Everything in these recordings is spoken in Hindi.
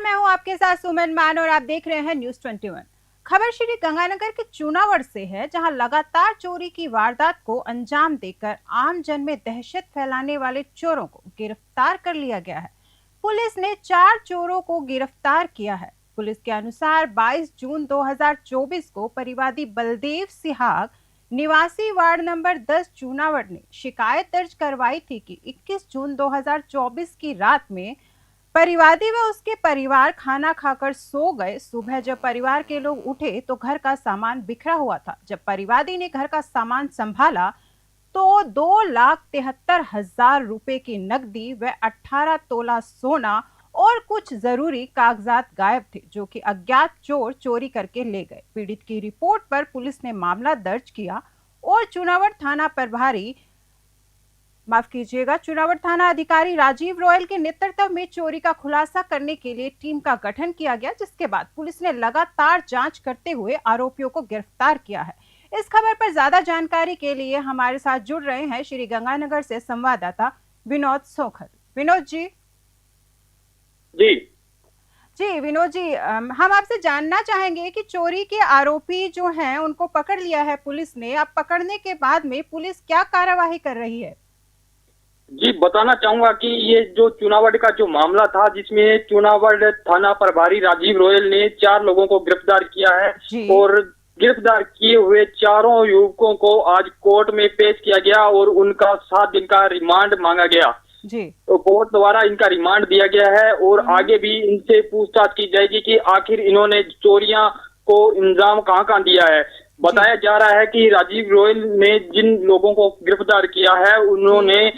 मैं हूं आपके साथ सुमन मान और आप देख रहे हैं न्यूज 21। खबर श्री गंगानगर के चूनावड़ से है, जहां लगातार चोरी की वारदात को अंजाम देकर आम जन में दहशत फैलाने वाले चोरों को गिरफ्तार कर लिया गया है। पुलिस ने 4 चोरों को गिरफ्तार किया है। पुलिस के अनुसार 22 जून 2024 को परिवादी बलदेव सिहाग निवासी वार्ड नंबर 10 चूनावड़ ने शिकायत दर्ज करवाई थी कि 21 जून 2024 की रात में परिवादी व उसके परिवार खाना खाकर सो गए। सुबह जब परिवार के लोग उठे तो घर का सामान बिखरा हुआ था। जब परिवादी ने घर का सामान संभाला तो 2,73,000 रुपए की नकदी व 18 तोला सोना और कुछ जरूरी कागजात गायब थे, जो कि अज्ञात चोर चोरी करके ले गए। पीड़ित की रिपोर्ट पर पुलिस ने मामला दर्ज किया और चुनावड़ थाना अधिकारी राजीव रॉयल के नेतृत्व में चोरी का खुलासा करने के लिए टीम का गठन किया गया, जिसके बाद पुलिस ने लगातार जांच करते हुए आरोपियों को गिरफ्तार किया है। इस खबर पर ज्यादा जानकारी के लिए हमारे साथ जुड़ रहे हैं श्री गंगानगर से संवाददाता विनोद सोखल। विनोद जी। जी विनोद जी, हम आपसे जानना चाहेंगे कि चोरी के आरोपी जो हैं उनको पकड़ लिया है पुलिस ने। अब पकड़ने के बाद में पुलिस क्या कार्यवाही कर रही है? जी, बताना चाहूंगा कि ये जो चूनावड़ का जो मामला था, जिसमें चूनावड़ थाना प्रभारी राजीव रॉयल ने 4 लोगों को गिरफ्तार किया है और गिरफ्तार किए हुए चारों युवकों को आज कोर्ट में पेश किया गया और उनका 7 दिन का रिमांड मांगा गया। जी। तो कोर्ट द्वारा इनका रिमांड दिया गया है और आगे भी इनसे पूछताछ की जाएगी कि आखिर इन्होंने चोरियां को इंजाम कहाँ दिया है। बताया जा रहा है कि राजीव रॉयल ने जिन लोगों को गिरफ्तार किया है उन्होंने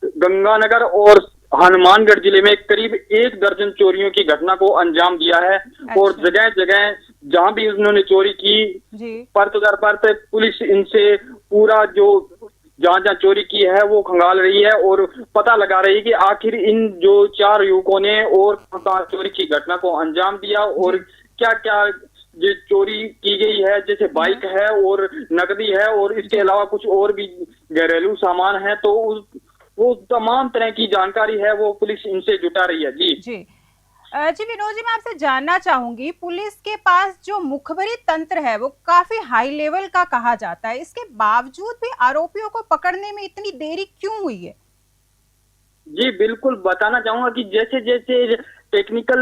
गंगानगर और हनुमानगढ़ जिले में करीब 1 दर्जन चोरियों की घटना को अंजाम दिया है। और जगह जगह जहां भी उन्होंने चोरी की परत दर परत पुलिस इनसे पूरा जो जहां चोरी की है वो खंगाल रही है और पता लगा रही है कि आखिर इन जो 4 युवकों ने और चोरी की घटना को अंजाम दिया और क्या क्या जो चोरी की गई है, जैसे बाइक है और नकदी है और इसके अलावा कुछ और भी घरेलू सामान है। तो वो तमाम तरह की जानकारी है वो पुलिस इनसे जुटा रही है। जी विनोद जी, मैं आपसे जानना चाहूंगी, पुलिस के पास जो मुखबरी तंत्र है वो काफी हाई लेवल का कहा जाता है, इसके बावजूद भी आरोपियों को पकड़ने में इतनी देरी क्यों हुई है? जी बिल्कुल, बताना चाहूंगा कि जैसे जैसे टेक्निकल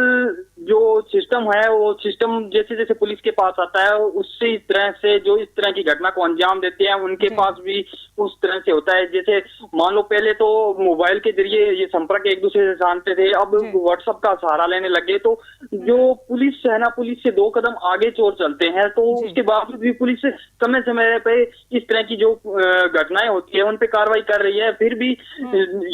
जो सिस्टम है वो सिस्टम जैसे जैसे पुलिस के पास आता है उससे इस तरह से जो इस तरह की घटना को अंजाम देते हैं उनके पास भी उस तरह से होता है। जैसे मान लो पहले तो मोबाइल के जरिए ये संपर्क एक दूसरे से जानते थे, अब व्हाट्सएप का सहारा लेने लगे। तो जो पुलिस है ना, पुलिस से 2 कदम आगे चोर चलते हैं। तो उसके बावजूद भी पुलिस समय समय पे इस तरह की जो घटनाएं होती है उन पे कार्रवाई कर रही है, फिर भी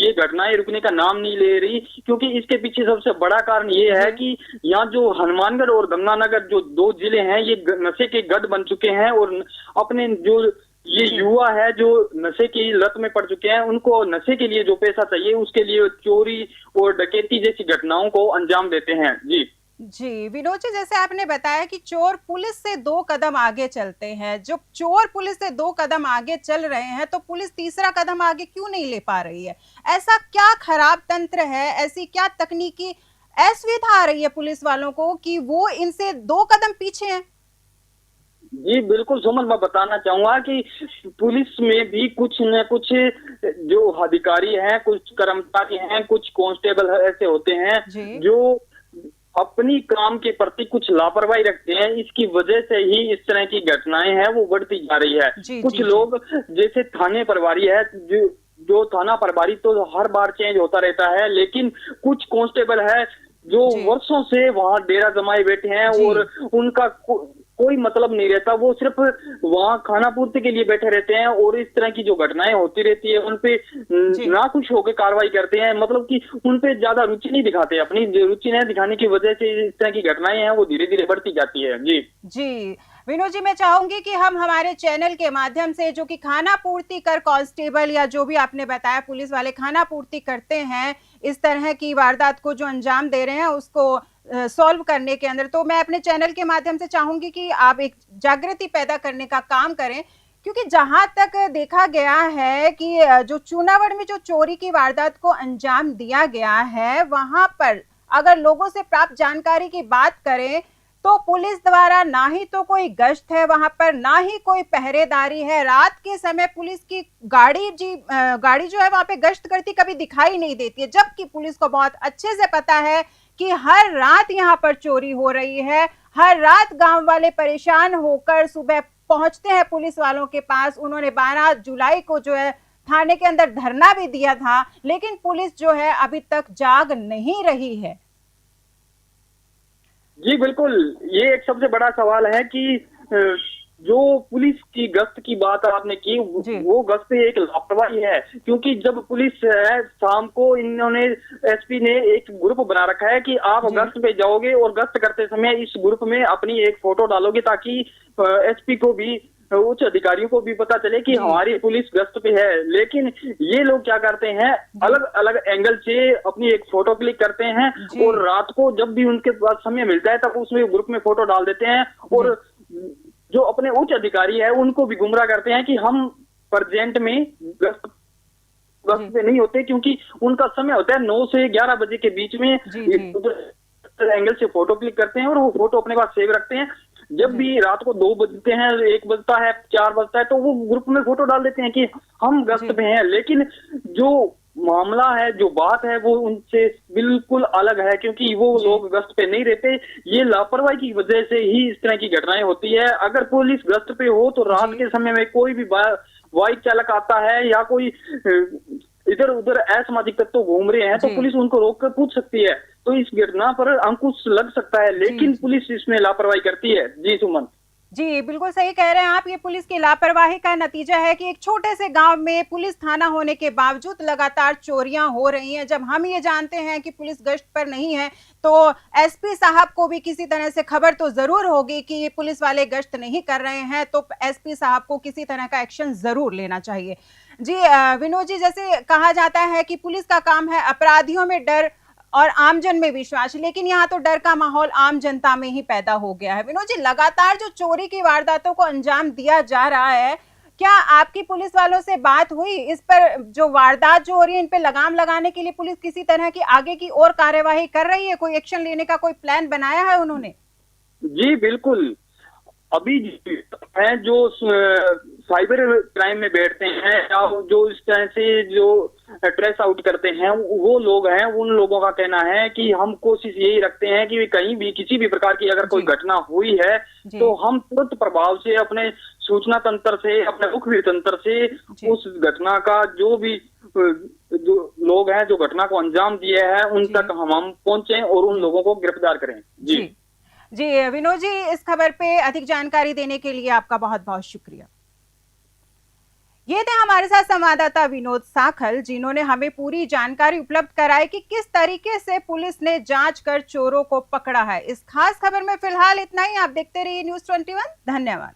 ये घटनाएं रुकने का नाम नहीं ले रही। क्योंकि इसके पीछे सबसे बड़ा कारण ये है कि यहाँ जो हनुमानगढ़ और गंगानगर जो 2 जिले हैं ये नशे के गढ़ बन चुके हैं और अपने जो ये युवा है जो नशे की लत में पड़ चुके हैं, उनको नशे के लिए जो पैसा चाहिए उसके लिए चोरी और डकैती जैसी घटनाओं को अंजाम देते हैं। जी विनोद जी, जैसे आपने बताया कि चोर पुलिस से 2 कदम आगे चलते हैं, जब चोर पुलिस से 2 कदम आगे चल रहे हैं तो पुलिस तीसरा कदम आगे क्यों नहीं ले पा रही है? ऐसा क्या खराब तंत्र है, ऐसी क्या तकनीकी असुविधा आ रही है पुलिस वालों को कि वो इनसे 2 कदम पीछे हैं? जी बिल्कुल सुमन, मैं बताना चाहूंगा कि पुलिस में भी कुछ न कुछ जो अधिकारी हैं, कुछ कर्मचारी हैं, कुछ कांस्टेबल ऐसे होते हैं जो अपनी काम के प्रति कुछ लापरवाही रखते हैं। इसकी वजह से ही इस तरह की घटनाएं हैं वो बढ़ती जा रही है। कुछ लोग जैसे थाने प्रभारी है, जो थाना प्रभारी तो हर बार चेंज होता रहता है, लेकिन कुछ कांस्टेबल है जो वर्षों से वहां डेरा जमाए बैठे हैं और उनका कोई मतलब नहीं रहता, वो सिर्फ वहां खाना पूर्ति के लिए बैठे रहते हैं और इस तरह की जो घटनाएं होती रहती है उनपे ना खुश होकर कार्रवाई करते हैं। मतलब कि उनपे ज्यादा रुचि नहीं दिखाते, अपनी रुचि नहीं दिखाने की वजह से इस तरह की घटनाएं हैं वो धीरे धीरे बढ़ती जाती है। जी विनोद जी, मैं चाहूंगी कि हम हमारे चैनल के माध्यम से जो कि खाना पूर्ति कर कांस्टेबल या जो भी आपने बताया पुलिस वाले खाना पूर्ति करते हैं, इस तरह की वारदात को जो अंजाम दे रहे हैं उसको सॉल्व करने के अंदर, तो मैं अपने चैनल के माध्यम से चाहूंगी कि आप एक जागृति पैदा करने का काम करें। क्योंकि जहां तक देखा गया है कि जो चूनावड़ में जो चोरी की वारदात को अंजाम दिया गया है वहां पर अगर लोगों से प्राप्त जानकारी की बात करें तो पुलिस द्वारा ना ही तो कोई गश्त है वहां पर, ना ही कोई पहरेदारी है। रात के समय पुलिस की गाड़ी जो है वहां पे गश्त करती कभी दिखाई नहीं देती है, जबकि पुलिस को बहुत अच्छे से पता है कि हर रात यहाँ पर चोरी हो रही है। हर रात गांव वाले परेशान होकर सुबह पहुंचते हैं पुलिस वालों के पास। उन्होंने 12 जुलाई को जो है थाने के अंदर धरना भी दिया था, लेकिन पुलिस जो है अभी तक जाग नहीं रही है। जी बिल्कुल, ये एक सबसे बड़ा सवाल है कि जो पुलिस की गश्त की बात आपने की, वो गश्त एक लापरवाही है। क्योंकि जब पुलिस है, शाम को इन्होंने एसपी ने एक ग्रुप बना रखा है कि आप गश्त पे जाओगे और गश्त करते समय इस ग्रुप में अपनी एक फोटो डालोगे ताकि एसपी को भी, उच्च अधिकारियों को भी पता चले कि हमारी पुलिस गश्त पे है। लेकिन ये लोग क्या करते हैं, अलग अलग एंगल से अपनी एक फोटो क्लिक करते हैं और रात को जब भी उनके पास समय मिलता है तब उसमें ग्रुप में फोटो डाल देते हैं और जो अपने उच्च अधिकारी है उनको भी गुमराह करते हैं कि हम प्रेजेंट में गश्त पे नहीं होते, क्योंकि उनका समय होता है 9 से 11 बजे के बीच में। एंगल से फोटो क्लिक करते हैं और वो फोटो अपने पास सेव रखते हैं। जब भी रात को 2 बजते हैं, 1 बजता है, 4 बजता है, तो वो ग्रुप में फोटो डाल देते हैं कि हम गश्त पे हैं। लेकिन जो मामला है, जो बात है, वो उनसे बिल्कुल अलग है, क्योंकि वो लोग गश्त पे नहीं रहते। ये लापरवाही की वजह से ही इस तरह की घटनाएं होती है। अगर पुलिस गश्त पे हो तो रात के समय में कोई भी बाइक चालक आता है या कोई इधर उधर असामाजिक तत्व घूम रहे हैं तो पुलिस उनको रोक कर पूछ सकती है, तो इस घटना पर अंकुश लग सकता है। लेकिन पुलिस इसमें लापरवाही करती है। जी सुमन। जी बिल्कुल सही कह रहे हैं आप। ये पुलिस की लापरवाही का नतीजा है कि एक छोटे से गांव में पुलिस थाना होने के बावजूद लगातार चोरियां हो रही हैं। जब हम ये जानते हैं कि पुलिस गश्त पर नहीं है तो एसपी साहब को भी किसी तरह से खबर तो जरूर होगी कि ये पुलिस वाले गश्त नहीं कर रहे हैं, तो एसपी साहब को किसी तरह का एक्शन जरूर लेना चाहिए। जी विनोद जी, जैसे कहा जाता है कि पुलिस का काम है अपराधियों में डर और आमजन में विश्वास, लेकिन यहाँ तो डर का माहौल आम जनता में ही पैदा हो गया है। विनोद जी, लगातार जो चोरी की वारदातों को अंजाम दिया जा रहा है, क्या आपकी पुलिस वालों से बात हुई इस पर? जो वारदात जो हो रही है इन पे लगाम लगाने के लिए पुलिस किसी तरह की आगे की और कार्यवाही कर रही है? कोई एक्शन लेने का कोई प्लान बनाया है उन्होंने? जी बिल्कुल, अभी हैं जो साइबर क्राइम में बैठते हैं या जो इस तरह से जो ट्रेस आउट करते हैं, वो लोग हैं। उन लोगों का कहना है कि हम कोशिश यही रखते हैं कि कहीं भी किसी भी प्रकार की अगर कोई घटना हुई है तो हम तुरंत प्रभाव से अपने सूचना तंत्र से, अपने मुखबिर तंत्र से उस घटना का जो भी जो लोग हैं जो घटना को अंजाम दिए हैं उन तक हम पहुंचे और उन लोगों को गिरफ्तार करें। जी जी विनोद जी, इस खबर पे अधिक जानकारी देने के लिए आपका बहुत बहुत शुक्रिया। ये थे हमारे साथ संवाददाता विनोद साखल, जिन्होंने हमें पूरी जानकारी उपलब्ध कराई कि किस तरीके से पुलिस ने जांच कर चोरों को पकड़ा है। इस खास खबर में फिलहाल इतना ही। आप देखते रहिए News 21। धन्यवाद।